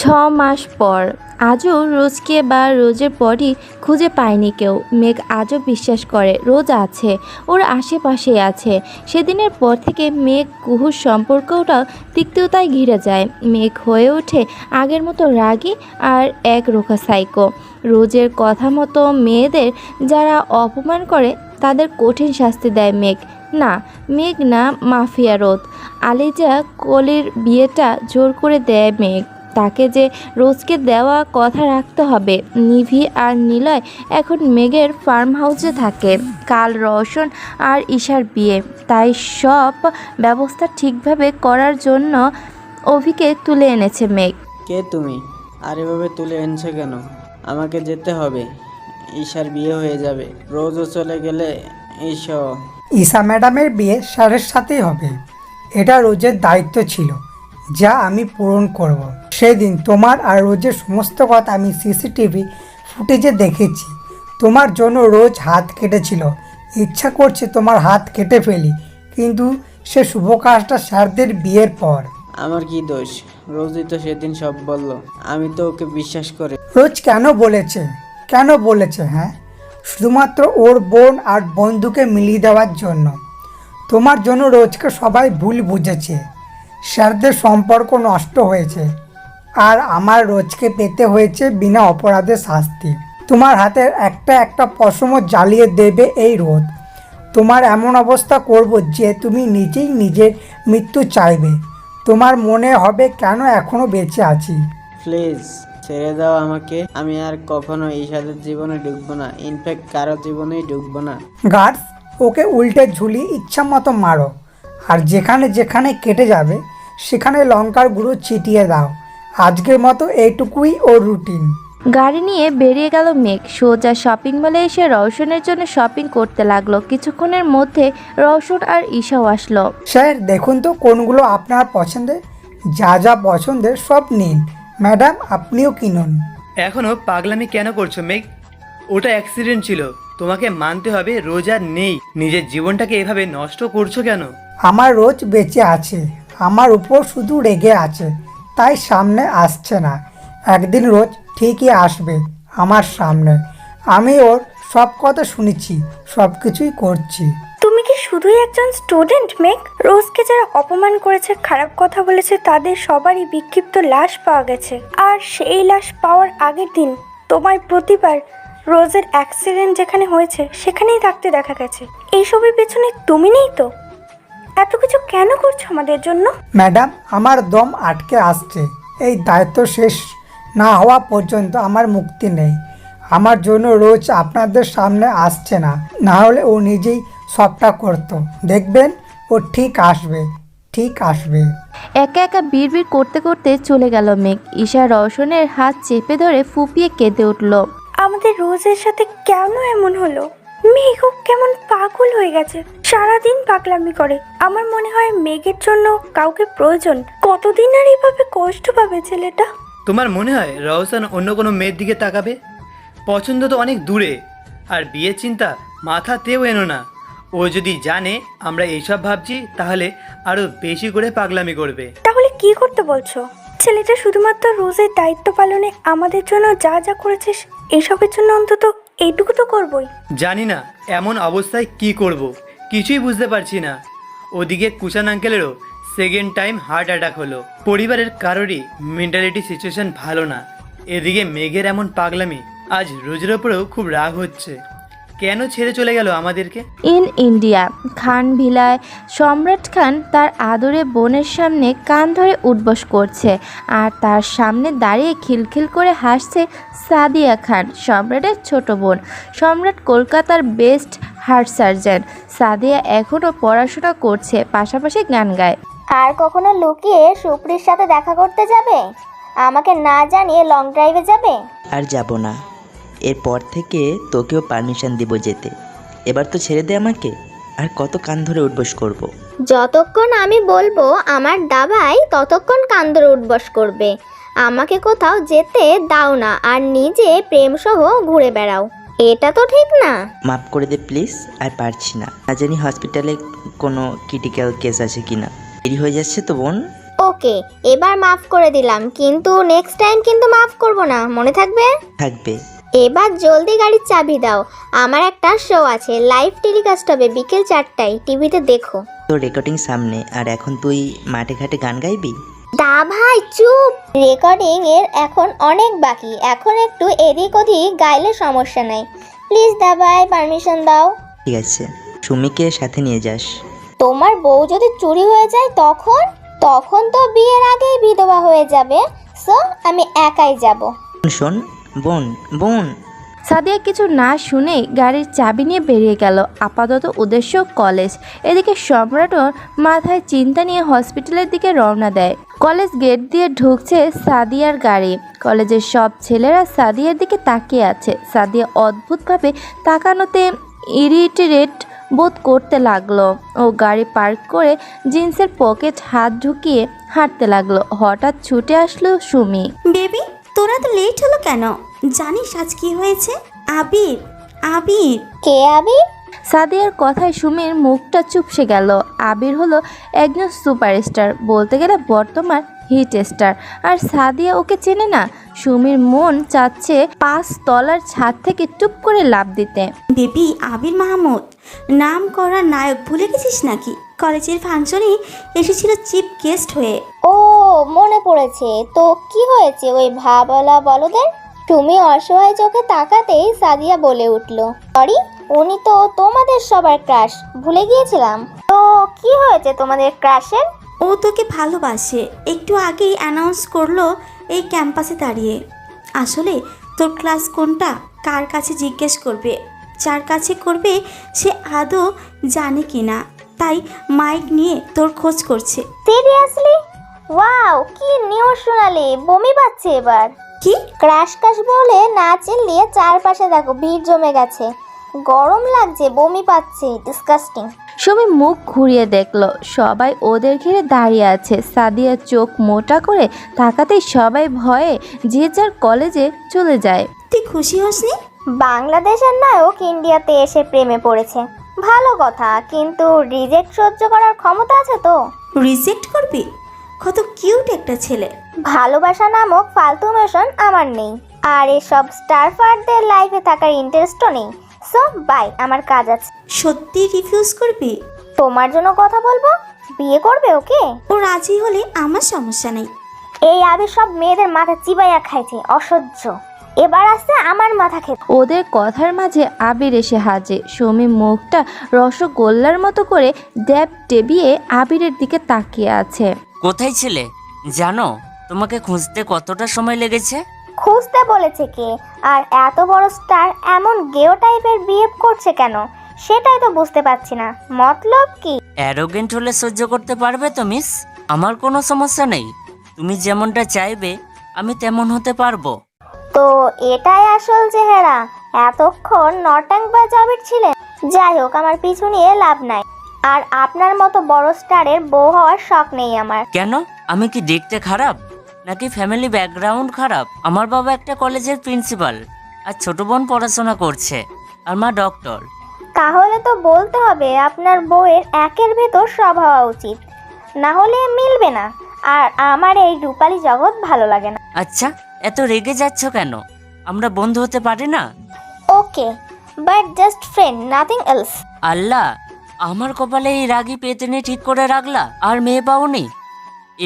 6 মাস পর আজও রোজকে বা রোজের পরই খুঁজে পায়নি কেউ। মেঘ আজও বিশ্বাস করে রোজ আছে, ওর আশেপাশেই আছে। সেদিনের পর থেকে মেঘ কুহুর সম্পর্কটা তিক্ততায় ঘিরে যায়। মেঘ হয়ে ওঠে আগের মতো রাগী আর একরোখা সাইকো। রোজের কথা মতো মেয়েদের যারা অপমান করে তাদের কঠিন শাস্তি দেয় মেঘ। না, মেঘ না, মাফিয়া রোদ। আলিজা কলির বিয়েটা জোর করে দেয় মেঘ। তাকে যে রোজকে দেওয়া কথা রাখতে হবে। নিভি আর নিলয় এখন মেঘের ফার্ম হাউসে থাকে। কাল রওশন আর ঈশার বিয়ে, তাই সব ব্যবস্থা ঠিকভাবে করার জন্য অভিকে তুলে এনেছে মেঘ। কে তুমি? আর এভাবে তুলে এনেছো কেন? আমাকে যেতে হবে। ঈশার বিয়ে হয়ে যাবে। রোজও চলে গেলে ঈশা। ঈশা ম্যাডামের বিয়ে স্যারের সাথেই হবে। এটা রোজের দায়িত্ব ছিল, যা আমি পূরণ করব। সেদিন তোমার আর রোজের সমস্ত কথা আমি সিসিটিভি ফুটেজে দেখেছি। তোমার জন্য রোজ হাত কেটেছিল। ইচ্ছা করছে তোমার হাত কেটে ফেলি, কিন্তু সে শুভ কাজটা স্যারদের বিয়ের পর। আমার কি দোষ? রোজই তো সেদিন সব বলল। আমি তো ওকে বিশ্বাস করে। রোজ কেন বলেছে হ্যাঁ? শুধুমাত্র ওর বোন আর বন্ধুকে মিলিয়ে দেওয়ার জন্য। তোমার জন্য রোজকে সবাই ভুল বুঝেছে। স্যারদের সম্পর্ক নষ্ট হয়েছে, আর আমার রোজকে পেতে হয়েছে বিনা অপরাধে শাস্তি। তোমার হাতের একটা পশমও জ্বালিয়ে দেবে এই রোদ। তোমার এমন অবস্থা করব যে তুমি নিজেই নিজের মৃত্যু চাইবে। তোমার মনে হবে কেন এখনও বেঁচে আছি। প্লিজ ছেড়ে দাও আমাকে। আমি আর কখনো ঈশাদের জীবনে ঢুকবো না। ইনফ্যাক্ট কারো জীবনেই ঢুকবো না। গার্ডস, ওকে উল্টে ঝুলিয়ে ইচ্ছা মতো মারো, আর যেখানে যেখানে কেটে যাবে সেখানে লঙ্কার গুঁড়ো ছিটিয়ে দাও। আজকের মতো এইটুকুই ওর রুটিন। গাড়ি নিয়ে বেরিয়ে গেল মেঘ। সোজা শপিং মলে এসে রওশনের জন্য শপিং করতে লাগলো। কিছুক্ষণের মধ্যে রওশন আর ঈশাও আসলো। স্যার দেখুন তো কোনগুলো আপনার পছন্দের। যা যা পছন্দের সব নিন। ম্যাডাম আপনিও কিনুন। এখনও পাগলামি কেন করছো মেঘ? ওটা অ্যাক্সিডেন্ট ছিল। তোমাকে মানতে হবে রোজ আর নেই। নিজের জীবনটাকে এভাবে নষ্ট করছো কেন? আমার রোজ বেঁচে আছে, আমার উপর শুধু রেগে আছে, তাই সামনে আসছে না। একদিন রোজ ঠিকই আসবে আমার সামনে। আমি ওর সব কথা শুনেছি, সব কিছুই করছি। তুমি কি শুধুই একজন স্টুডেন্ট মেঘ? রোজকে যারা অপমান করেছে, খারাপ কথা বলেছে, তাদের সবারই বিক্ষিপ্ত লাশ পাওয়া গেছে। আর সেই লাশ পাওয়ার আগের দিন তোমার প্রতিবার রোজের অ্যাক্সিডেন্ট যেখানে হয়েছে সেখানেই থাকতে দেখা গেছে। এইসবের পেছনে তুমি নেই তো? এত কিছু কেন করছো আমাদের জন্য? ম্যাডাম আমার দম আটকে আসছে। এই দায়িত্ব শেষ না হওয়া পর্যন্ত আমার মুক্তি নেই। আমার জন্য রোজ আপনাদের সামনে আসছে না, না হলে ও নিজেই সবটা করতো। দেখবেন ও ঠিক আসবে, ঠিক আসবে। একা একা বিড়বিড় করতে করতে চলে গেল মেঘ। ঈশা রওশনের হাত চেপে ধরে ফুপিয়ে কেঁদে উঠল। আমাদের রোজের সাথে কেন এমন হলো? মেঘ কেমন পাগল হয়ে গেছে, সারাদিন পাগলামি করে। আমার মনে হয় মেঘের জন্য কাউকে প্রয়োজন। কতদিন আর এইভাবে কষ্ট পাবে ছেলেটা? তোমার মনে হয় রওশন অন্য কোনো মেয়ের দিকে তাকাবে? পছন্দ তো অনেক দূরে। আর বিয়ের চিন্তা মাথাতেও এনো না। ও যদি জানে আমরা এইসব ভাবছি, তাহলে আরও বেশি করে পাগলামি করবে। তাহলে কি করতে বলছো? ছেলেটা শুধুমাত্র রোজের দায়িত্ব পালনে আমাদের জন্য যা যা করেছিস, এসবের জন্য অন্তত এইটুকু তো করবই। জানি না এমন অবস্থায় কি করব, কিছুই বুঝতে পারছি না। ওদিকে কুষাণ আঙ্কেলেরও সেকেন্ড টাইম হার্ট অ্যাটাক হলো। পরিবারের কারোরই মেন্টালিটি সিচুয়েশন ভালো না। এদিকে মেঘের এমন পাগলামি, আজ রোজের ওপরেও খুব রাগ হচ্ছে। কেন ছেড়ে চলে গেল আমাদেরকে? ইন ইন্ডিয়া, খান ভিলায় সম্রাট খান তার আদরে বোনের সামনে কান ধরে উঠবস করছে, আর তার সামনে দাঁড়িয়ে খিলখিল করে হাসছে সাদিয়া খান, সম্রাটের ছোট বোন। সম্রাট কলকাতার বেস্ট হার্ট সার্জন। সাদিয়া এখনও পড়াশোনা করছে, পাশাপাশি গান গায়। আর কখনো লুকিয়ে সুপ্রির সাথে দেখা করতে যাবে? আমাকে না জানিয়ে লং ড্রাইভে যাবে? আর যাব না। এরপর থেকে তোকেও পারমিশন দিব যেতে। এবার তো ছেড়ে দে আমাকে। আর কত কান ধরে উঠবস করব? যতক্ষণ আমি বলবো আমার দাভাই, ততক্ষণ কান ধরে উঠবস করবে। আমাকে কোথাও যেতে দাও না, আর নিজে প্রেমসহ ঘুরে বেড়াও। এটা তো ঠিক না। মাফ করে দে প্লিজ, আর পারছি না। না জানি হসপিটালে কোনো ক্রিটিক্যাল কেস আছে কিনা। দেরি হয়ে যাচ্ছে তো বোন। ওকে, এবার মাফ করে দিলাম, কিন্তু নেক্সট টাইম কিন্তু মাফ করব না, মনে থাকবে? থাকবে। এবার জলদি গাড়ির চাবি দাও, আমার একটা শো আছে, লাইভ টেলিকাস্ট হবে বিকেল 4টায়, টিভিতে দেখো। তোর রেকর্ডিং সামনে, আর এখন তুই মাঠে ঘাটে গান গাইবি? দা ভাই চুপ, রেকর্ডিং এর এখন অনেক বাকি, এখন একটু এদিক ওদিক গাইলে সমস্যা নাই। প্লিজ দা ভাই পারমিশন দাও। ঠিক আছে, সুমিকে সাথে নিয়ে যাস। তোমার বউ যদি চুরি হয়ে যায় তখন তখন তো বিয়ের আগেই বিধবা হয়ে যাবে, সো আমি একাই যাব। শোন বোন, বোন। সাদিয়া কিছু না শুনেই গাড়ির চাবি নিয়ে বেরিয়ে গেল। আপাতত উদ্দেশ্য কলেজ। এদিকে সম্রাটও মাথায় চিন্তা নিয়ে হসপিটালের দিকে রওনা দেয়। কলেজ গেট দিয়ে ঢুকছে সাদিয়ার গাড়ি। কলেজের সব ছেলেরা সাদিয়ার দিকে তাকিয়ে আছে। সাদিয়া অদ্ভুতভাবে তাকানোতে ইরিটেট বোধ করতে লাগলো। ও গাড়ি পার্ক করে জিন্সের পকেট হাত ঢুকিয়ে হাঁটতে লাগলো। হঠাৎ ছুটে আসলো সুমি। বেবি, তোরা তো লেট হলো কেন? জানিস আজ কি হয়েছে? আবির, আবির। কে আবির? সাদিয়ার কথায় সুমির মুখটা চুপসে গেল। আবির হলো একজন সুপারস্টার, বলতে গেলে বর্তমান হিট স্টার। আর সাদিয়া ওকে চেনে না। সুমির মন চাচ্ছে 5 তলার ছাদ থেকে টুপ করে লাফ দিতে। বেবি, আবির মাহমুদ নাম করা নায়ক ভুলে গেছিস নাকি? কলেজের ফাংশনে এসেছিল চিফ গেস্ট হয়ে। ও মনে পড়েছে তো, কি হয়েছে ওই ভাবলা বলদের? তুমি অসহায় চোখে তাকাতেই সাদিয়া বলে উঠল, সরি, উনি তো তোমাদের সবার ক্রাশ, ভুলে গিয়েছিলাম। তো কি হয়েছে তোমাদের ক্রাশের? ও তোকে ভালোবাসে, একটু আগেই অ্যানাউন্স করলো এই ক্যাম্পাসে দাঁড়িয়ে। আসলে তোর ক্লাস কোনটা কার কাছে জিজ্ঞেস করবে, যার কাছে করবে সে আদৌ জানে কি না, তাই মাইক নিয়ে তোর খোঁজ করছে। সিরিয়াসলি? ওয়াও, কি নিউজ শোনালে, বমি পাচ্ছে এবার। কি? ক্রাশ কাশ বলে না চিল্লিয়ে চারপাশে দেখো ভিড় জমে গেছে, গরম লাগছে, বমি পাচ্ছে, ডিসকাস্টিং। সুমি মুখ ঘুরিয়ে দেখলো সবাই ওদের ঘিরে দাঁড়িয়ে আছে। সাদিয়া চোখ মোটা করে তাকাতেই সবাই ভয়ে যে যার কলেজে চলে যায়। তুই খুশি হসনি? বাংলাদেশের নায়ক ইন্ডিয়াতে এসে প্রেমে পড়েছে, ভালো কথা, কিন্তু রিজেক্ট সহ্য করার ক্ষমতা আছে তো? রিজেক্ট করবি? কত কিউট একটা ছেলে। ভালোবাসা নামক ফালতু মেশন আমার নেই, আর এসব স্টারফারদের লাইফে থাকার ইন্টারেস্টও নেই। সো বাই, আমার কাজ আছে। সত্যি রিফিউজ করবি? তোমার জন্য কথা বলবো, বিয়ে করবে ওকে? ও রাজি হলে আমার সমস্যা নেই। এই আবির সব মেয়েদের মাথা চিবাইয়া খাইছে, অসহ্য। এবার আসছে আমার মাথা খেতে। ওদের কথার মাঝে আবির এসে হাজির। সুমি মুখটা রসগোল্লার মতো করে ড্যাব ডেবিয়ে আবিরের দিকে তাকিয়ে আছে। কোথায় ছিলে জানো? তোমাকে খুঁজতে কতটা সময় লেগেছে? খুঁজতে বলেছে কে? আর এত বড় স্টার এমন গেও টাইপের বিহেভ করছে কেন, সেটাই তো বুঝতে পারছি না, মতলব কি? অ্যারোগেন্ট হলে সহ্য করতে পারবে তো মিস? আমার কোনো সমস্যা নেই, তুমি যেমনটা চাইবে আমি তেমন হতে পারবো। তো এটাই আসল চেহারা? এতক্ষণ নটাংবাজ আবির ছিলেন? যাই হোক, আমার পিছু নিয়ে লাভ নাই, আর আপনার মতো বড় স্টারের বউ হওয়ার শখ নেই আমার। কেন? আমি কি দেখতে খারাপ, নাকি ফ্যামিলি ব্যাকগ্রাউন্ড খারাপ? আমার বাবা একটা কলেজের প্রিন্সিপাল, আর ছোট বোন পড়াশোনা করছে, আর মা ডক্টর। তাহলে তো বলতে হবে আপনার বউয়ের একের ভেতর সব হওয়া উচিত, না হলে মিলবে না। আর আমার এই রূপালী জগৎ ভালো লাগে না। আচ্ছা, এত রেগে যাচ্ছ কেন? আমরা বন্ধু হতে পারি না? Okay, but just friend, nothing else. আল্লাহ, আমার কপালে এই রাগী পেতনি ঠিক করে রাখলা, আর মেয়ে পাওনি?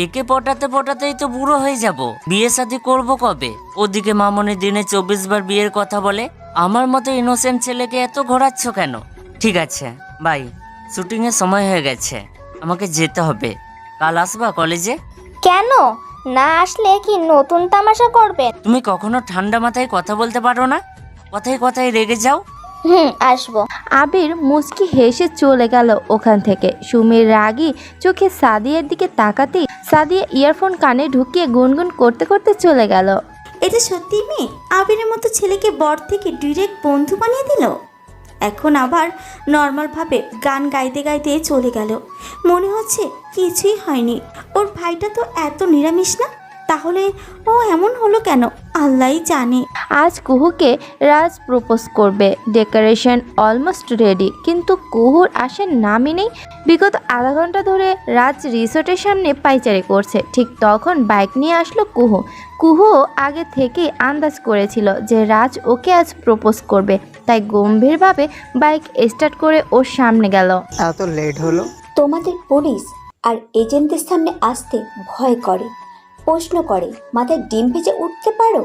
একে পটাতে পটাতেই তো বুড়ো হয়ে যাব। বিয়ে শাদী করবো কবে? ওদিকে মামনি দিনে 24 বার বিয়ের কথা বলে, আমার মতো ইনোসেন্ট ছেলেকে এত ঘোরাচ্ছ কেন? ঠিক আছে বাই, শুটিং এর সময় হয়ে গেছে, আমাকে যেতে হবে। কাল আসবা কলেজে? কেন? না আসলে কি নতুন তামাশা করবেন? তুমি কখনো ঠান্ডা মাথায় কথা বলতে পারো না, কথায় কথায় রেগে যাও। আসবো। আবির মুচকি হেসে চলে গেল ওখান থেকে। সুমির রাগী চোখে সাদিয়ার দিকে তাকাতেই সাদিয়া ইয়ারফোন কানে ঢুকিয়ে গুনগুন করতে করতে চলে গেল। এটা সত্যি মেয়ে আবিরের মতো ছেলেকে বর থেকে ডিরেক্ট বন্ধু বানিয়ে দিল। এখন আবার নর্মালভাবে গান গাইতে গাইতে চলে গেল। মনে হচ্ছে কিছুই হয়নি। ওর ভাইটা তো এত নিরামিষ না, তাহলে ও এমন হলো কেন আল্লাহই জানে। আজ কুহুকে রাজ প্রপোজ করবে, ডেকোরেশন অলমোস্ট রেডি, কিন্তু কুহুর আসার নামই নেই। বিগত আধা ঘন্টা ধরে রাজ রিসোর্টের সামনে পাইচারি করছে। ঠিক তখন বাইক নিয়ে আসলো কুহু। কুহু আগে থেকেই আন্দাজ করেছিল যে রাজ ওকে আজ প্রপোজ করবে, তাই গম্ভীরভাবে বাইক স্টার্ট করে ওর সামনে গেল। এত লেট হলো? তোমাদের পুলিশ আর এজেন্টদের সামনে আসতে ভয় করে, প্রশ্ন করে, মাথায় ডিম ভেজে উঠতে পারো?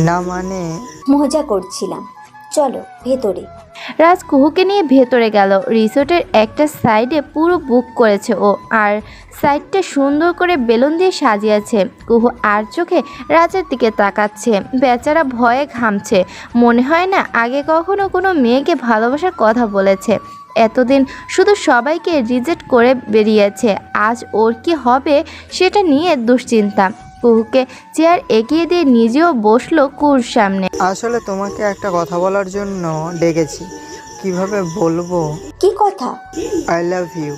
না মানে মজা করছিলাম, চলো ভেতরে। রাজ কুহুকে নিয়ে ভেতরে গেল। রিসোর্টের একটা সাইডে পুরো বুক করেছে ও, আর সাইডটা সুন্দর করে বেলুন দিয়ে সাজিয়েছে। কুহু আর চোখে রাজের দিকে তাকাচ্ছে, বেচারা ভয়ে ঘামছে। মনে হয় না আগে কখনো কোনো মেয়েকে ভালোবাসার কথা বলেছে। এতদিন শুধু সবাইকে রিজেক্ট করে বেরিয়েছে, আজ ওর কি হবে সেটা নিয়ে দুশ্চিন্তা। কুহুকে চেয়ার এগিয়ে দিয়ে নিজেও বসলো কুহুর সামনে। আসলে তোমাকে একটা কথা বলার জন্য ডেকেছি, কিভাবে বলবো? কি কথা? I love you.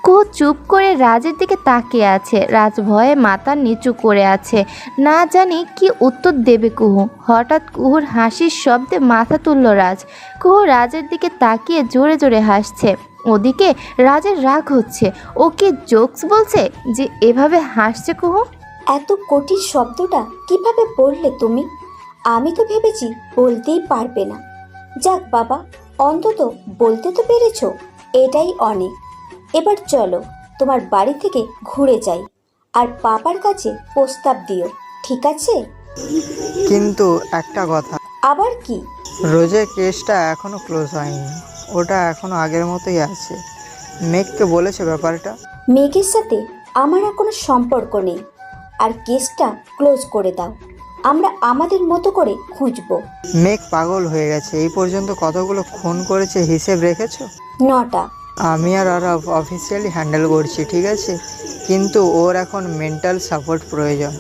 কুহু চুপ করে রাজের দিকে তাকিয়ে আছে। রাজ ভয়ে মাথা নিচু করে আছে, না জানি কি উত্তর দেবে কুহু। হঠাৎ কুহুর হাসির শব্দে মাথা তুলল রাজ। কুহু রাজের দিকে তাকিয়ে জোরে জোরে হাসছে। ওদিকে রাজের রাগ হচ্ছে। ও কি জোকস বলছে যে এভাবে হাসছে কুহু? এত কঠিন শব্দটা কিভাবে বললে তুমি? আমি তো ভেবেছি বলতেই পারবে না। যাক বাবা, অন্তত বলতে তো পেরেছো, এটাই অনেক। এবার চলো তোমার বাড়ি থেকে ঘুরে যাই, আর পাপার কাছে প্রস্তাব দিও, ঠিক আছে? কিন্তু একটা কথা, আবার কি? রোজের কেসটা এখনো ক্লোজ হয়নি, ওটা এখনো আগের মতোই আছে। মেঘকে বলেছে ব্যাপারটা? মেঘের সাথে আমার আর কোনো সম্পর্ক নেই, আর কেসটা ক্লোজ করে দাও, আমরা আমাদের মতো করে খুঁজবো। মেঘ পাগল হয়ে গেছে। এই পর্যন্ত কতগুলো খুন করেছে হিসেব রেখেছো? 9টা। আমি আর আরব অফিসিয়ালি হ্যান্ডেল করছি, ঠিক আছে? কিন্তু ওর এখন মেন্টাল সাপোর্ট প্রয়োজন।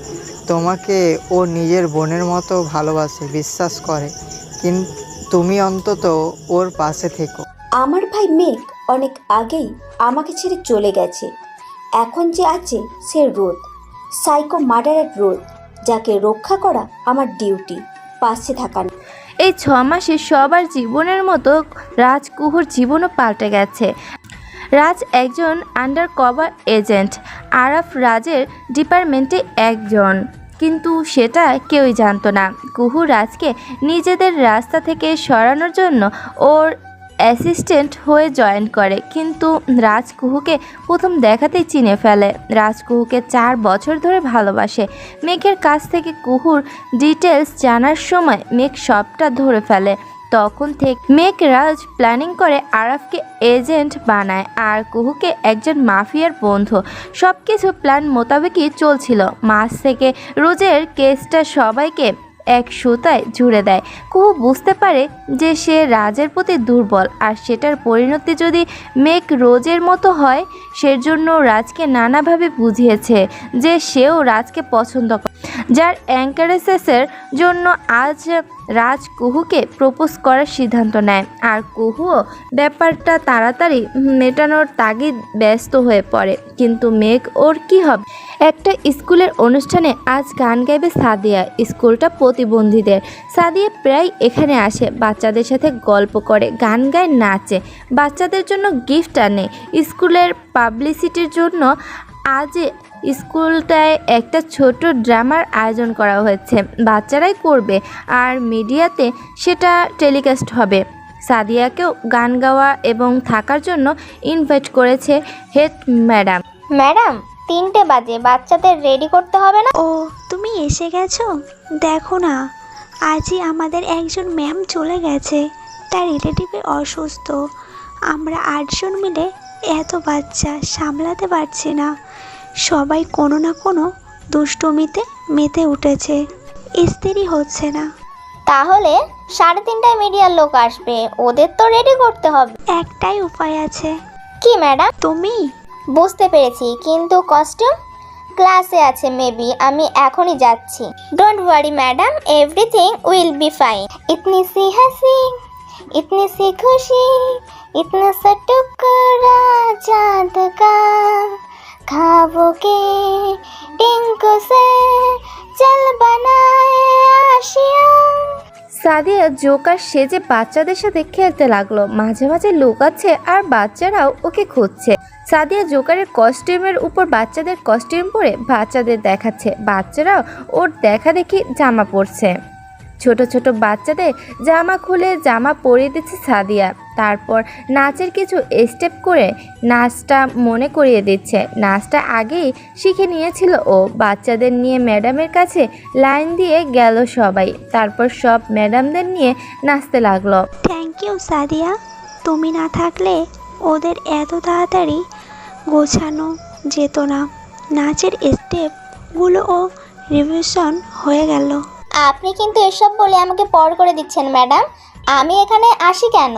তোমাকে ও নিজের বোনের মতো ভালোবাসে, বিশ্বাস করে, কিন্তু তুমি অন্তত ওর পাশে থেকো। আমার ভাই মেঘ অনেক আগেই আমাকে ছেড়ে চলে গেছে। এখন যে আছে সে রোদ, সাইকো মার্ডারের রোদ, যাকে রক্ষা করা আমার ডিউটি, পাশে থাকা না। এই 6 মাসে সবার জীবনের মতো রাজ কুহুর জীবনও পাল্টে গেছে। রাজ একজন আন্ডার কভার এজেন্ট, আরাফ রাজের ডিপার্টমেন্টে একজন, কিন্তু সেটা কেউই জানতো না। কুহু রাজকে নিজেদের রাস্তা থেকে সরানোর জন্য ওর অ্যাসিস্ট্যান্ট হয়ে জয়েন করে, কিন্তু রাজ কুহুকে প্রথম দেখাতেই চিনে ফেলে। রাজ কুহুকে 4 বছর ধরে ভালোবাসে। মেঘের কাছ থেকে কুহুর ডিটেলস জানার সময় মেঘ সবটা ধরে ফেলে। তখন থেকে মেঘ রাজ প্ল্যানিং করে আরাফকে এজেন্ট বানায় আর কুহুকে একজন মাফিয়ার বন্ধু। সব কিছু প্ল্যান মোতাবেকই চলছিল। মাস থেকে রোজের কেসটা সবাইকে এক সুতায় জুড়ে দেয়। কুহু বুঝতে পারে যে সে রাজের প্রতি দুর্বল, আর সেটার পরিণতি যদি মেঘ রোজের মতো হয়। সেজন্য রাজকে নানাভাবে বুঝিয়েছে যে সেও রাজকে পছন্দ করে, যার এনকারেজের জন্য আজ রাজ কুহুকে প্রপোজ করার সিদ্ধান্ত নেয়। আর কুহুও ব্যাপারটা তাড়াতাড়ি মেটানোর তাগিদ ব্যস্ত হয়ে পড়ে। কিন্তু মেঘ ওর কি হবে? একটা স্কুলের অনুষ্ঠানে আজ গান গাইবে সাদিয়া। স্কুলটা প্রতিবন্ধীদের। সাদিয়া প্রায় এখানে আসে, বাচ্চাদের সাথে গল্প করে, গান গায়, নাচে, বাচ্চাদের জন্য গিফট আনে। স্কুলের পাবলিসিটির জন্য আজ স্কুলটায় একটা ছোট ড্রামার আয়োজন করা হয়েছে। বাচ্চারাই করবে আর মিডিয়াতে সেটা টেলিকাস্ট হবে। সাদিয়াকেও গান গাওয়া এবং থাকার জন্য ইনভাইট করেছে হেড ম্যাডাম। ম্যাডাম 3টে বাজে, বাচ্চাদের রেডি করতে হবে না? ও তুমি এসে গেছো? দেখো না, আজই আমাদের একজন ম্যাম চলে গেছে, তার রিলেটিভে অসুস্থ। আমরা 8 জন মিলে এত বাচ্চা সামলাতে পারছি না। সবাই কোনো না কোনো দুষ্টুমিতে মেতে উঠেছে, স্থিরই হচ্ছে না। তাহলে 3:30টায় মিডিয়ার লোক আসবে, ওদের তো রেডি করতে হবে। একটাই উপায় আছে। কি ম্যাডাম? তুমি? বুঝতে পেরেছি, কিন্তু কস্টিউম ক্লাসে আছে মেবি, আমি এখনই যাচ্ছি। Don't worry madam, everything will be fine. ইতনি সি হাসি, इतनी सी खुशी, इतना सा टुकड़ा चांद का, ख्वाबों के टिंक से চল বানায়ে আশিয়া। সাদিয়া জোকার সেজে বাচ্চাদের সাথে খেলতে লাগলো, মাঝে মাঝে লুকাচ্ছে আর বাচ্চারাও ওকে খুঁজছে। সাদিয়া জোকারের কস্টিউমের উপর বাচ্চাদের কস্টিউম পরে বাচ্চাদের দেখাচ্ছে, বাচ্চারাও ওর দেখা দেখি জামা পরছে। ছোট ছোট বাচ্চাদের জামা খুলে জামা পরিয়ে দিচ্ছে সাদিয়া, তারপর নাচের কিছু স্টেপ করে নাচটা মনে করিয়ে দিচ্ছে। নাচটা আগেই শিখে নিয়েছিল ও। বাচ্চাদের নিয়ে ম্যাডামের কাছে লাইন দিয়ে গেল সবাই, তারপর সব ম্যাডামদের নিয়ে নাচতে লাগলো। থ্যাংক ইউ সাদিয়া, তুমি না থাকলে ওদের এত তাড়াতাড়ি গোছানো যেত না। নাচের স্টেপগুলোও রিভিশন হয়ে গেল। আপনি কিন্তু এসব বলে আমাকে পর করে দিচ্ছেন ম্যাডাম। আমি এখানে আসি কেন?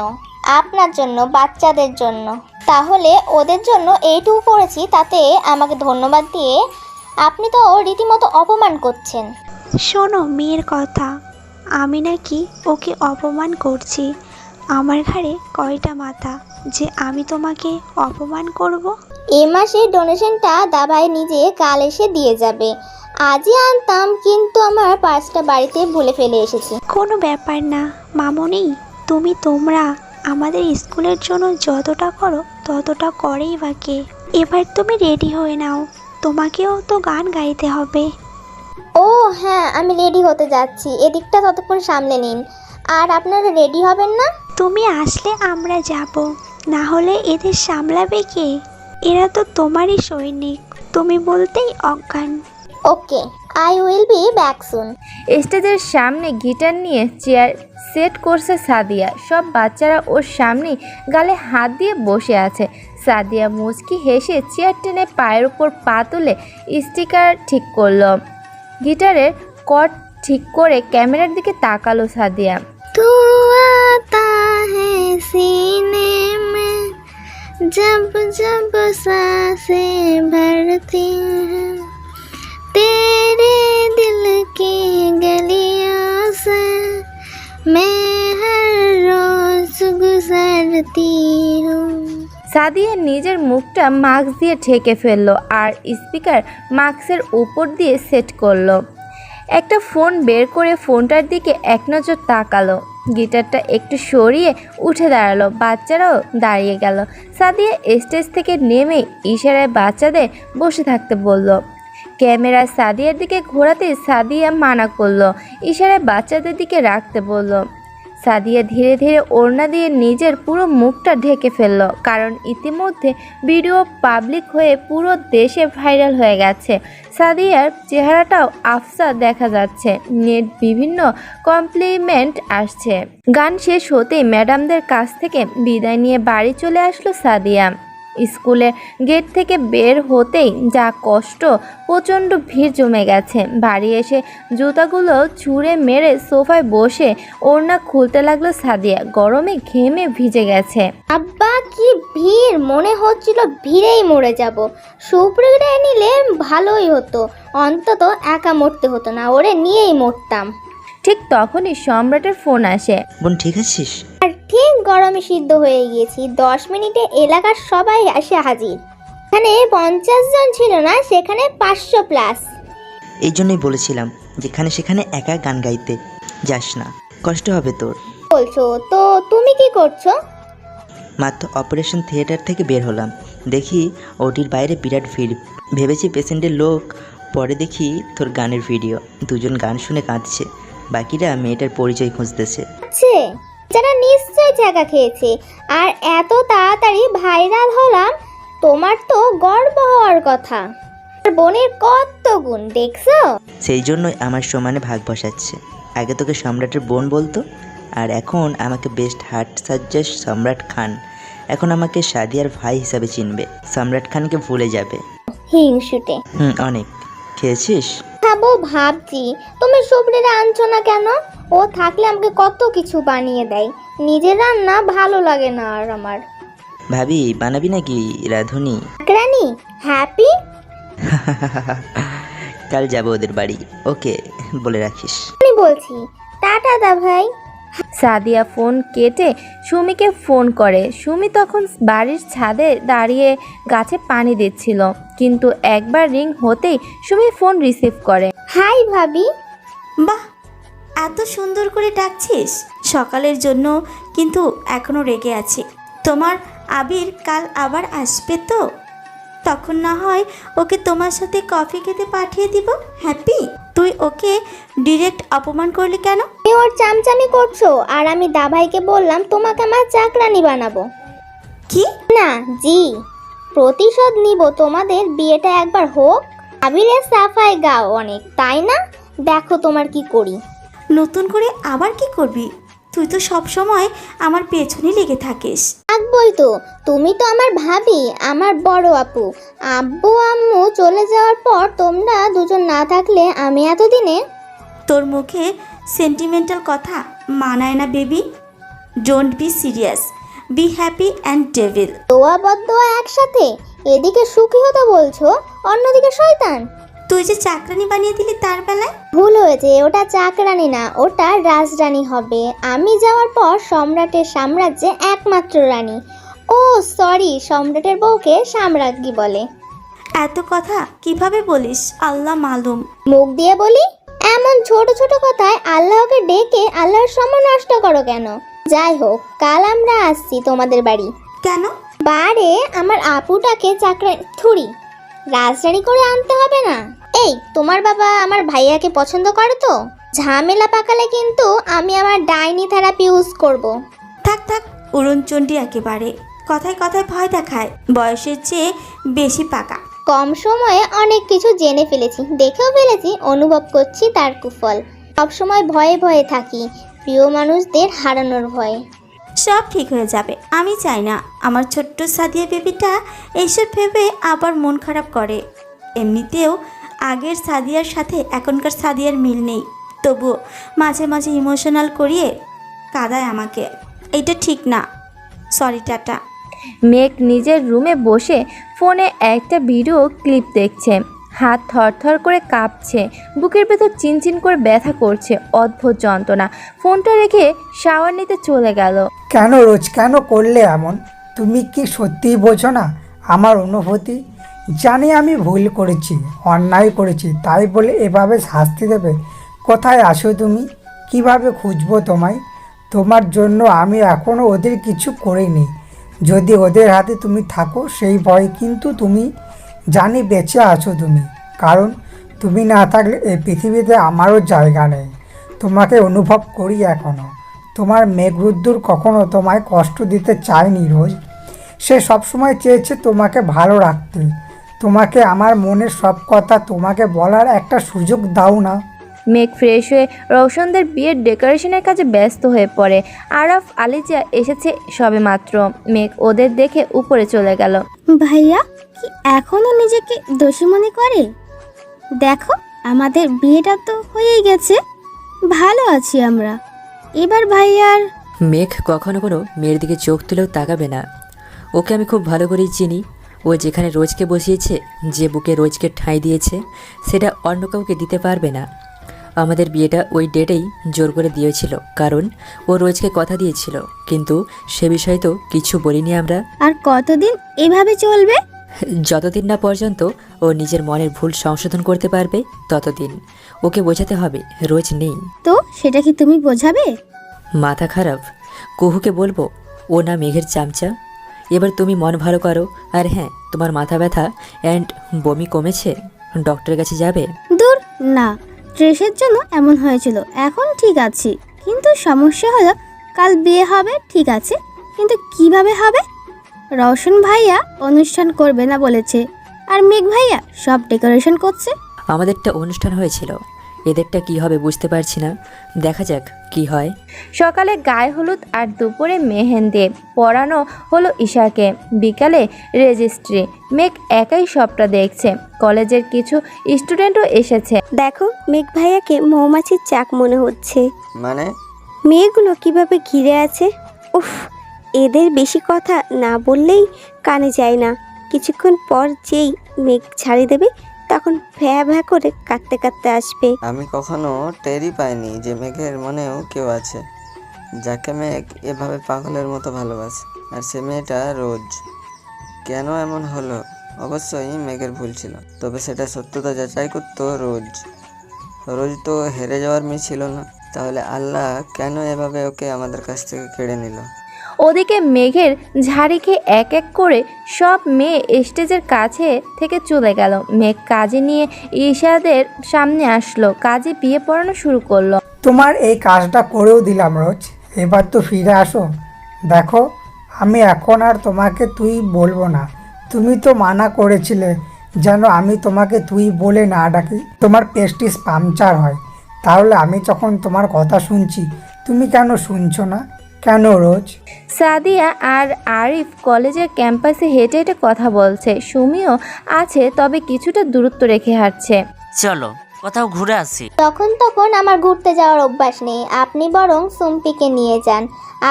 আপনার জন্য, বাচ্চাদের জন্য। তাহলে ওদের জন্য এইটুকু করেছি, তাতে আমাকে ধন্যবাদ দিয়ে আপনি তো রীতিমতো অপমান করছেন। শোনো মেয়ের কথা, আমি নাকি ওকে অপমান করছি? আমার ঘাড়ে কয়টা মাথা যে আমি তোমাকে অপমান করব? এ মাসে ডোনেশনটা দাবাই নিজে কাল এসে দিয়ে যাবে। আজই আনতাম, কিন্তু আমার পার্সটা বাড়িতে ভুলে ফেলে এসেছি। কোনো ব্যাপার না মামনি, তোমরা আমাদের স্কুলের জন্য যতটা করো ততটা করেই বাকি। এবার তুমি রেডি হয়ে নাও, তোমাকেও তো গান গাইতে হবে। ও হ্যাঁ, আমি রেডি হতে যাচ্ছি। এদিকটা ততক্ষণ সামলে নিন। আর আপনারা রেডি হবেন না? তুমি আসলে আমরা যাব, না হলে এদের সামলাবে কে? এরা তো তোমারই সৈনিক, তুমি বলতেই অজ্ঞান। Okay, I will be back soon. স্টেজের সামনে গিটার নিয়ে চেয়ার সেট করছে সাদিয়া। সব বাচ্চারা ওর সামনে গালে হাত দিয়ে বসে আছে। সাদিয়া মুচকি হেসে চেয়ার টেনে পায়ের উপর পা তুলে স্টিকার ঠিক করলো। গিটারের কর্ড ঠিক করে ক্যামেরার দিকে তাকালো সাদিয়া। तू आता है सीने में जब जब सांसें भरती हैं, तेरे दिल की गलियों से मैं हर रोज गुजरती हूँ। সাদিয়া নিজের মুখটা মাস্ক দিয়ে ঢেকে ফেললো আর স্পিকার মাস্কের উপর দিয়ে সেট করলো। একটা ফোন বের করে ফোনটার দিকে এক নজর তাকালো। গিটারটা একটু সরিয়ে উঠে দাঁড়ালো, বাচ্চারাও দাঁড়িয়ে গেল। সাদিয়া স্টেজ থেকে নেমে ইশারায় বাচ্চাদের বসে থাকতে বলল। ক্যামেরা সাদিয়ার দিকে ঘোরাতে সাদিয়া মানা করলো, ইশারায় বাচ্চাদের দিকে রাখতে বলল। সাদিয়া ধীরে ধীরে ওড়না দিয়ে নিজের পুরো মুখটা ঢেকে ফেলল, কারণ ইতিমধ্যে ভিডিও পাবলিক হয়ে পুরো দেশে ভাইরাল হয়ে গেছে। সাদিয়ার চেহারাটাও আফসা দেখা যাচ্ছে, নেট বিভিন্ন কমপ্লিমেন্ট আসছে। গান শেষ হতেই ম্যাডামদের কাছ থেকে বিদায় নিয়ে বাড়ি চলে আসলো সাদিয়া। স্কুলের গেট থেকে বের হতেই যা কষ্ট, প্রচণ্ড ভিড় জমে গেছে। বাড়ি এসে জুতাগুলো ছুঁড়ে মেরে সোফায় বসে ওড়না খুলতে লাগলো সাদিয়া। গরমে ঘেমে ভিজে গেছে। আব্বা কি ভিড়, মনে হচ্ছিল ভিড়েই মরে যাব। সুপ্রিয়া নিলে ভালোই হতো, অন্তত একা মরতে হতো না, ওরে নিয়েই মরতাম। ঠিক তখনই সম্রাটের ফোন আসে। বোন ঠিক আছিস? আর ঠিক গরমে সিদ্ধ হয়ে গিয়েছি। 10 মিনিটে এলাকার সবাই এসে হাজির। এখানে 50 জন ছিল না, সেখানে 500 প্লাস। এই জন্যই বলেছিলাম যেখানে সেখানে একা গান গাইতে যাস না, কষ্ট হবে তোর। বলছো তো? তুমি কি করছো? মাত্র অপারেশন থিয়েটার থেকে বের হলাম, দেখি ওটির বাইরে বিরাট ভিড়। ভেবেছি পেশেন্টের লোক, পরে দেখি তোর গানের ভিডিও। দুজন গান শুনে কাঁদছে, বাকিরা মেয়েটার পরিচয় খুঁজতেছে। যারা নিশ্চয় জায়গা খেয়েছে। আর এত তাড়াতাড়ি ভাইরাল হলাম, তোমার তো গর্ব হওয়ার কথা। বোনের কত গুণ দেখছো? সেই জন্যই আমার সমানে ভাগ বসাচ্ছে। আগে তোকে সম্রাটের বোন বলতো, আর এখন আমাকে বেস্ট হার্ট সাজেস্ট সম্রাট খান। এখন আমাকে সাদিয়ার ভাই হিসাবে চিনবে, সম্রাট খানকে ভুলে যাবে। হিংসুটে। অনেক। খেয়েছিস? খাবো ভাবছি। তুমি সুপ্রিয়া আনছো না কেন? ও থাকলে আমাকে কত কিছু বানিয়ে দেয়। নিজের রান্না ভালো লাগে না আর আমার। ভাবি বানাবি নাকি রাধুনি? রানী হ্যাপি। কাল যাবো ওদের বাড়ি, ওকে বলে রাখিস। আমি বলছি টাটা দা ভাই। সাদিয়া ফোন কেটে সুমিকে ফোন করে। সুমি তখন বাড়ির ছাদে দাঁড়িয়ে গাছে পানি দিচ্ছিল, কিন্তু একবার রিং হতেই সুমি ফোন রিসিভ করে। হাই ভাবি। বাহ, এত সুন্দর করে ডাকছিস সকালের জন্য, কিন্তু এখনও রেগে আছি। তোমার আবির কাল আবার আসবে তো? তখন না হয় ওকে তোমার সাথে কফি খেতে পাঠিয়ে দিব। হ্যাপি? তুই ওকে ডিরেক্ট অপমান করলি কেন? তুমি ওর চামচামি করছো, আর আমি দাভাইকে বললাম তোমাকে আমার চাকরানি বানাবো। কি? না জি, প্রতিশোধ নিব। তোমাদের বিয়েটা একবার হোক। আবিরের সাফাই গাও অনেক, তাই না? দেখো তোমার কি করি। নতুন করে আবার কি করবি? তুই তো সব সময় আমার পেছনে লেগে থাকিস। থাকবই তো, তুমি তো আমার ভাবি, আমার বড় আপু। আব্বু আম্মু চলে যাওয়ার পর তোমরা দুজন না থাকলে আমি এতদিনে। তোর মুখে সেন্টিমেন্টাল কথা মানায় না baby. Don't be serious, be happy and devil. দোয়া বদদোয়া একসাথে, এদিকে সুখী হতে বলছো, অন্যদিকে শয়তান। তুই যে চাকরানি বানিয়ে দিলি তার বেলায়? ভুল হয়েছে, ওটা চাকরানি না, ওটা রাজরানী হবে। আমি যাওয়ার পর সম্রাটের সাম্রাজ্যে একমাত্র রানী। ও সরি, সম্রাটের বউকে সাম্রাজ্ঞী বলে। এত কথা কিভাবে বলিস? আল্লাহ মালুম। মুখ দিয়ে বলি? এমন ছোট ছোট কথায় আল্লাহকে ডেকে আল্লাহর সম্মান নষ্ট করো কেন? যাই হোক, কাল আমরা আসছি তোমাদের বাড়ি। কেন? বারে আমার আপুটাকে রাজরানী করে আনতে হবে না? এই, তোমার বাবা আমার ভাইয়াকে পছন্দ করে তো? ঝামেলা পাকালে কিন্তু আমি আমার ডাইনি থেরাপি ইউজ করব। থাক থাক, উড়নচণ্ডী একেবারে। কথায় কথায় ভয় দেখায়, বয়সের চেয়ে বেশি পাকা। কম সময়ে অনেক কিছু জেনে ফেলেছি, দেখেও ফেলেছি, অনুভব করছি তার কুফল। সবসময় ভয়ে ভয়ে থাকি, প্রিয় মানুষদের হারানোর ভয়ে। সব ঠিক হয়ে যাবে। আমি চাই না আমার ছোট্ট সাদিয়া বেবিটা এইসব ভেবে আবার মন খারাপ করে। এমনিতেও আগের সাদিয়ার সাথে এখনকার সাদিয়ার মিল নেই, তবুও মাঝে মাঝে ইমোশনাল করিয়ে কাঁদায় আমাকে। এইটা ঠিক না। Sorry, tata. মেঘ নিজের রুমে বসে ফোনে একটা ভিডিও ক্লিপ দেখছে। হাত থরথর করে কাঁপছে, বুকের ভেতর চিনচিন করে ব্যথা করছে, অদ্ভুত যন্ত্রণা। ফোনটা রেখে শাওয়ার নিতে চলে গেল। কেন রোজ, কেন করলে এমন? তুমি কি সত্যিই বোঝো না আমার অনুভূতি? জানি আমি ভুল করেছি, অন্যায় করেছি, তাই বলে এভাবে শাস্তি দেবে? কোথায় আসো তুমি? কিভাবে খুঁজবো তোমায়? তোমার জন্য আমি এখনও ওদের কিছু করিনি। যদি ওদের হাতে তুমি থাকো সেই ভয়, কিন্তু তুমি জানি বেঁচে আছো তুমি, কারণ তুমি না থাকলে এই পৃথিবীতে আমারও জায়গা নেই। তোমাকে অনুভব করি এখনও। তোমার মেঘরুদ্দুর কখনো তোমায় কষ্ট দিতে চায়নি রোজ। সে সবসময় চেয়েছে তোমাকে ভালো রাখতে। তোমাকে আমার মনের সব কথা তোমাকে বলার একটা সুযোগ দাও না। মেঘ ফ্রেশ হয়ে রওশনদের বিয়ের ডেকোরেশনের কাজে ব্যস্ত হয়ে পড়ে। আরাফ আলিজা এসেছে সবেমাত্র। মেঘ ওদের দেখে উপরে চলে গেল। ভাইয়া কি এখনো নিজেকে দোষী মনে করে? দেখো, আমাদের বিয়েটা তো হয়েই গেছে, ভালো আছি আমরা। এবার ভাইয়ার মেঘ কখনো কোনো মেয়ের দিকে চোখ তুলেও তাকাবে না। ওকে আমি খুব ভালো করেই চিনি। ও যেখানে রোজকে বসিয়েছে, যে বুকে রোজকে ঠাঁই দিয়েছে, সেটা অন্য কাউকে দিতে পারবে না। আমাদের বিয়েটা ওই ডেটেই জোর করে দিয়েছিল, কারণ ও রোজকে কথা দিয়েছিল, কিন্তু সে বিষয়ে তো কিছু বলিনি আমরা। আর কতদিন এভাবে চলবে? যতদিন না পর্যন্ত ও নিজের মনের ভুল সংশোধন করতে পারবে, ততদিন ওকে বোঝাতে হবে রোজ নেই। তো সেটা কি তুমি বোঝাবে? মাথা খারাপ? কুহুকে বলবো ও না মেঘের চামচা? এবার তুমি মন ভালো করো। আর হ্যাঁ, তোমার মাথা ব্যথা অ্যান্ড বমি কমেছে? ডক্টরের কাছে যাবে? দূর না, স্ট্রেসের জন্য এমন হয়েছিল, এখন ঠিক আছি। কিন্তু সমস্যা হলো কাল বিয়ে হবে, ঠিক আছে, কিন্তু কিভাবে হবে? রওশন ভাইয়া অনুষ্ঠান করবে না বলেছে, আর মেঘ ভাইয়া সব ডেকোরেশন করছে। আমাদেরটা অনুষ্ঠান হয়েছিল, এদেরটা কি হবে বুঝতে পারছি না। দেখা যাক কি হয়। সকালে গায়ে হলুদ আর দুপুরে মেহেন্দি পরানো হলো ঈশাকে। বিকালে রেজিস্ট্রি। মেঘ একাই সবটা দেখছে। কলেজের কিছু স্টুডেন্টও এসেছে। দেখো, মেঘ ভাইয়াকে মৌমাছির চাক মনে হচ্ছে। মানে? মেয়েগুলো কিভাবে ঘিরে আছে। উফ, এদের বেশি কথা না বললেই কানে যায় না। কিছুক্ষণ পর যেই মেঘ ছাড়ি দেবে, তখন ভ্যা ভ্যা করে কাঁদতে কাঁদতে আসবে। আমি কখনো টেরই পাইনি যে মেঘের মনেও কেউ আছে। যাকে মেঘ এভাবে পাগলের মতো ভালোবাসে, আর সে মেয়েটা রোজ। কেন এমন হলো? অবশ্যই মেঘের ভুল ছিল, তবে সেটা সত্যতা যাচাই করতো রোজ। রোজ তো হেরে যাওয়ার মেয়ে ছিল না, তাহলে আল্লাহ কেন এভাবে ওকে আমাদের কাছ থেকে কেড়ে নিল? ওদিকে মেঘের ঝাড়ি খেয়ে এক এক করে সব মেয়ে স্টেজের কাছে থেকে চলে গেল। মেঘ কাজে নিয়ে ঈশাদের সামনে আসলো, কাজে বিয়ে পড়ানো শুরু করলো। তোমার এই কাজটা করেও দিলাম রোজ, এবার তো ফিরে আসো। দেখো, আমি এখন আর তোমাকে তুই বলবো না। তুমি তো মানা করেছিলে যেন আমি তোমাকে তুই বলে না ডাকি, তোমার প্রেস্টিজ পাংচার হয়। তাহলে আমি যখন তোমার কথা শুনছি, তুমি কেন শুনছো না? কেন রোজ? সাদিয়া আর আরিফ কলেজের ক্যাম্পাসে হেঁটে হেঁটে কথা বলছে। সুমিও আছে, তবে কিছুটা দূরত্ব রেখে হাঁটছে। চলো কোথাও ঘুরে আসি। তখন আমার ঘুরতে যাওয়ার অভ্যাস নেই, আপনি বরং সুম্পিকে নিয়ে যান,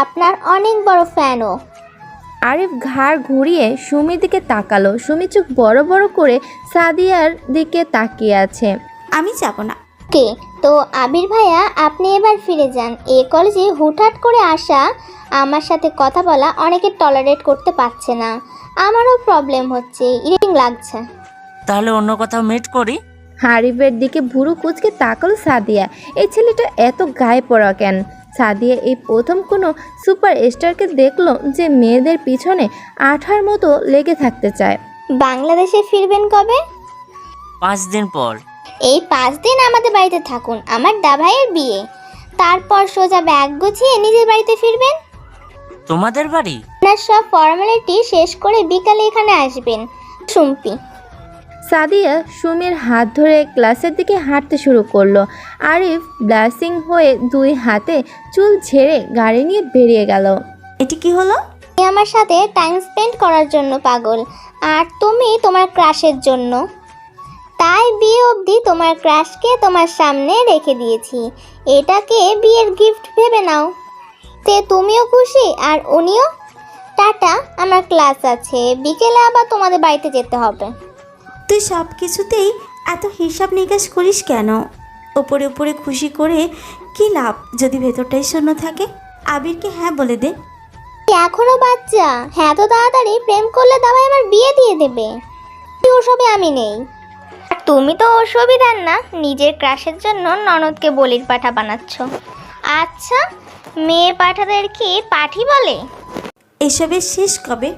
আপনার অনেক বড় ফ্যানও। আরিফ ঘাড় ঘুরিয়ে সুমির দিকে তাকালো। সুমি চোখ বড় বড় করে সাদিয়ার দিকে তাকিয়ে আছে। আমি যাব না। কে তো আবির ভাইয়া, আপনি এবার ফিরে যান। এই কলেজে হুটহাট করে আসা, আমার সাথে কথা বলা অনেকে টলারেট করতে পারছে না, আমারও প্রবলেম হচ্ছে, ইরিটিং লাগছে। তাহলে অন্য কোথাও মিট করি। আরিফের দিকে ভুরু কুচকে তাকালো সাদিয়া। এই ছেলেটা এত গায়ে পড়া কেন? সাদিয়া এই প্রথম কোনো সুপার স্টারকে দেখলো যে মেয়েদের পিছনে আঠার মতো লেগে থাকতে চায়। বাংলাদেশে ফিরবেন কবে? 5 দিন পর। এই 5 দিন আমাদের বাড়িতে থাকুন, আমার দাভাইয়ের বিয়ে, তারপর সোজা ব্যাগ গুছিয়ে নিজের বাড়িতে ফিরবেন। তোমাদের বাড়ি? আপনার সব ফর্মালিটি শেষ করে বিকালে এখানে আসবেন। সুম্পি। সাদিয়া সুমির হাত ধরে ক্লাসের দিকে হাঁটতে শুরু করলো। আরিফ ব্লাসিং হয়ে 2 হাতে চুল ঝেড়ে গাড়ি নিয়ে বেরিয়ে গেল। এটি কি হলো? তুমি আমার সাথে টাইম স্পেন্ড করার জন্য পাগল, আর তুমি তোমার ক্রাশের জন্য। তাই বিয়ে অবধি তোমার ক্রাশকে তোমার সামনে রেখে দিয়েছি, এটাকে বিয়ের গিফট ভেবে নাও। তে তুমিও খুশি আর উনিও। টাটা, আমার ক্লাস আছে, বিকেলে আবার তোমাদের বাড়িতে যেতে হবে। তুই সব কিছুতেই এত হিসাব নিকাশ করিস কেন? ওপরে ওপরে খুশি করে কি লাভ যদি ভেতরটাই শূন্য থাকে? আবিরকে হ্যাঁ বলে দে। এখনো বাচ্চা, হ্যাঁ তো তাড়াতাড়ি প্রেম করলে দাবাই আমার বিয়ে দিয়ে দেবে। ওসবে আমি নেই। আর তুমি তো ওসবই দেন না, নিজের ক্রাশের জন্য ননদকে বলির পাঠা বানাচ্ছ। আচ্ছা, মেয়ে পাঠাদের কি পাঠি বলে? এসবের শেষ কবে?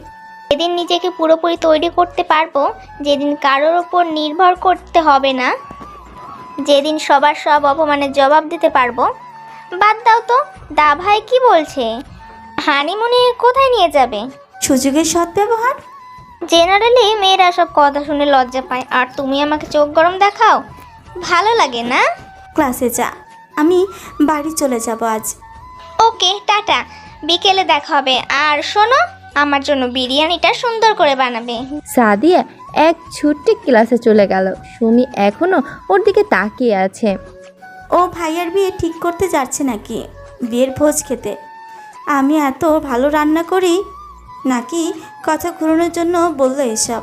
যেদিন নিজেকে পুরোপুরি তৈরি করতে পারবো, যেদিন কারোর ওপর নির্ভর করতে হবে না, যেদিন সবার সব অপমানের জবাব দিতে পারবো। বাদ দাও তো, দা ভাই কি বলছে? হানিমুনে কোথায় নিয়ে যাবে? সুযোগের সদ্ব্যবহার। জেনারেলি মেয়েরা সব কথা শুনে লজ্জা পায়, আর তুমি আমাকে চোখ গরম দেখাও, ভালো লাগে না? ক্লাসে যা, আমি বাড়ি চলে যাব আজ। ওকে, টাটা, বিকেলে দেখা হবে। আর শোনো, আমার জন্য বিরিয়ানিটা সুন্দর করে বানাবে। সাদিয়া এক ছুট্টি ক্লাসে চলে গেল। সুমি এখনো ওর দিকে তাকিয়ে আছে। ও ভাইয়ার বিয়ে ঠিক করতে যাচ্ছে নাকি বিয়ের ভোজ খেতে? আমি এত ভালো রান্না করি নাকি কথা ঘুরানোর জন্য বললো এসব?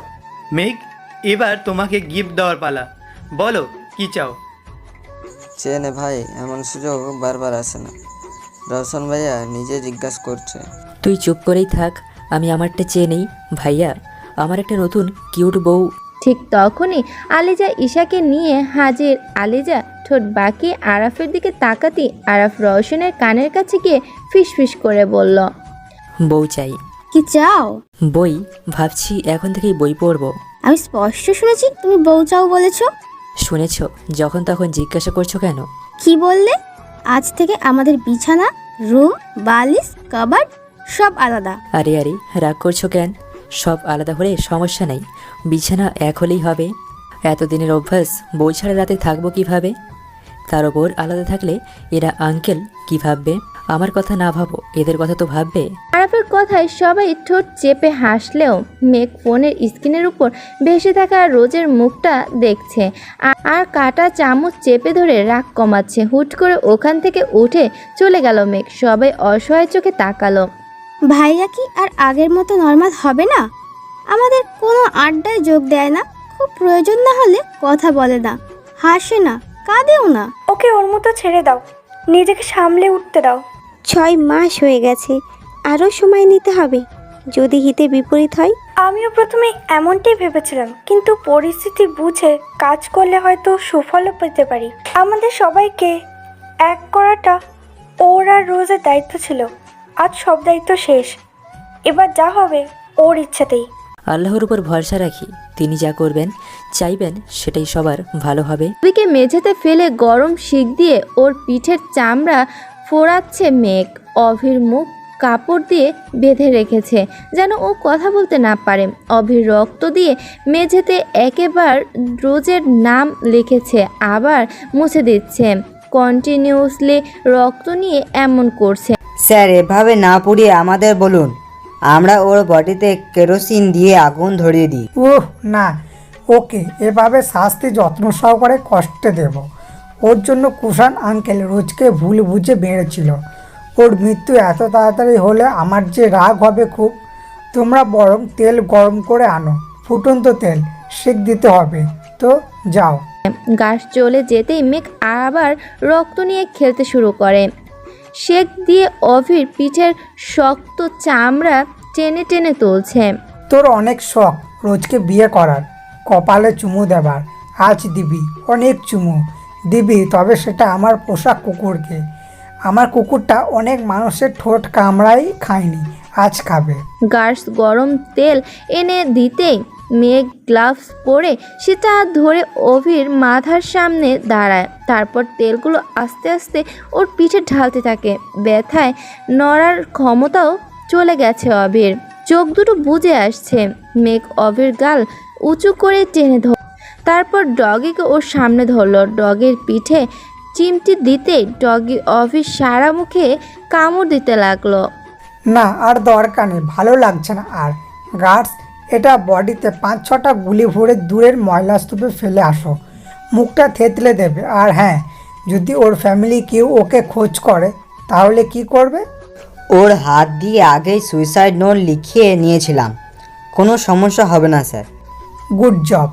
মেঘ, এবার তোমাকে গিফট দেওয়ার পালা। বলো কি চাও? চেয়ে নে ভাই, এমন সুযোগ বারবার আসে না। রওশন ভাইয়া নিজে জিজ্ঞাসা করছে। তুই চুপ করেই থাক, আমি আমারটা চেয়ে নেই। ভাইয়া, আমার একটা নতুন কিউট বউ। ঠিক তখনই আলিজা ঈশাকে নিয়ে হাজির। আলিজা ঠোঁট বাঁকিয়ে আরাফের দিকে তাকাতেই আরাফ রওশনের কানের কাছে গিয়ে ফিসফিস করে বলল, বউ চাই। কি চাও? বই, ভাবছি এখন থেকেই বই পড়বো। আমি স্পষ্ট শুনেছি তুমি বউ চাও বলেছো। শুনেছ? যখন তখন জিজ্ঞাসা করছো কেন? কি বললে? আজ থেকে আমাদের বিছানা, রুম, বালিশ, কাবার্ড সব আলাদা। আরে আরে, রাগ করছো কেন? সব আলাদা হলে সমস্যা নেই, বিছানা এক হলেই হবে। এতদিনের অভ্যাস, বই ছাড়া রাতে থাকবো কিভাবে? তার ওপর আলাদা থাকলে এরা আঙ্কেল কি ভাববে? আমার কথা না ভাবো, এদের কথা তো ভাববে। আরাফের কথায় সবাই ঠোঁট চেপে হাসলেও মেঘ ফোনের স্ক্রিনের উপর ভেসে থাকা রোজের মুখটা দেখছে আর কাটা চামচ চেপে ধরে রাগ কমাচ্ছে। হুট করে ওখান থেকে উঠে চলে গেল মেঘ। সবাই অসহায় চোখে তাকালো। ভাইয়া কি আর আগের মতো নর্মাল হবে না? আমাদের কোনো আড্ডায় যোগ দেয় না, খুব প্রয়োজন না হলে কথা বলে না, হাসে না, কাঁদেও না। ওকে ওর মতো ছেড়ে দাও, নিজেকে সামলে উঠতে দাও। 6 মাস হয়ে গেছে, আরও সময় নিতে হবে যদি হিতে বিপরীত হয়। আমিও প্রথমে এমনটাই ভেবেছিলাম, কিন্তু পরিস্থিতি বুঝে কাজ করলে হয়তো সুফলও পেতে পারি। আমাদের সবাইকে এক করাটা ওর আর রোজের দায়িত্ব ছিল। আজ সব দায়িত্ব শেষ, এবার যা হবে ওর ইচ্ছাতেই। আল্লাহর উপর ভরসা রাখি, তিনি যা করবেন চাইবেন সেটাই সবার ভালো হবে। ওদিকে মেঝেতে ফেলে গরম শিক দিয়ে ওর পিঠের চামড়া ফোড়াচ্ছে মেঘ। অভির মুখ কাপড় দিয়ে বেঁধে রেখেছে যেন ও কথা বলতে না পারে। অভির রক্ত দিয়ে মেঝেতে একেবার রোজের নাম লিখেছে, আবার মুছে দিচ্ছে। কন্টিনিউয়াসলি রক্ত নিয়ে এমন করছে। স্যার, এভাবে না পুড়িয়ে আমাদের বলুন, আমরা ওর বডিতে কেরোসিন দিয়ে আগুন ধরিয়ে দিই। ওহ না, ওকে এভাবে শাস্তি যত্ন সহকারে কষ্টে দেব। ওর জন্য কুষাণ আঙ্কেল রোজকে ভুল বুঝে বেড়েছিল। ওর মৃত্যু এত তাড়াতাড়ি হলে আমার যে রাগ হবে খুব। তোমরা বরং তেল গরম করে আনো, ফুটন্ত তেল, সেক দিতে হবে। তো যাও। গাছ চলে যেতেই মেঘ আবার রক্ত নিয়ে খেলতে শুরু করে। শেক দিয়ে অভির পিঠের শক্ত চামড়া টেনে টেনে তুলছে। তোর অনেক শখ রোজকে বিয়ে করার, কপালে চুমু দেবার। আজ দিবি, অনেক চুমু দিবি, তবে সেটা আমার পোষা কুকুরকে। আমার কুকুরটা অনেক মানুষের ঠোঁট কামড়াই খায়নি, আজ খাবে। গার্স গরম তেল এনে দিতেই মেঘ গ্লাভস পরে সেটা ধরে অভির মাথার সামনে দাঁড়ায়। তারপর তেলগুলো আস্তে আস্তে ওর পিঠে ঢালতে থাকে। ব্যথায় নড়ার ক্ষমতাও চলে গেছে অভির। চোখ দুটো বুজে আসছে। মেঘ অভির গাল উঁচু করে টেনে তারপর ডগিকে ওর সামনে ধরলো। ডগের পিঠে চিমটি দিতেই ডগি অভির সারা মুখে কামড় দিতে লাগলো। না, আর দরকার নেই, ভালো লাগছে না আর। গার্ডস, এটা বডিতে 5-6টা গুলি ভরে দূরের ময়লা স্তূপে ফেলে আসো, মুখটা থেতলে দেবে। আর হ্যাঁ, যদি ওর ফ্যামিলি কেউ ওকে খোঁজ করে তাহলে কি করবে? ওর হাত দিয়ে আগেই সুইসাইড নোট লিখিয়ে নিয়েছিলাম, কোনো সমস্যা হবে না স্যার। Good job.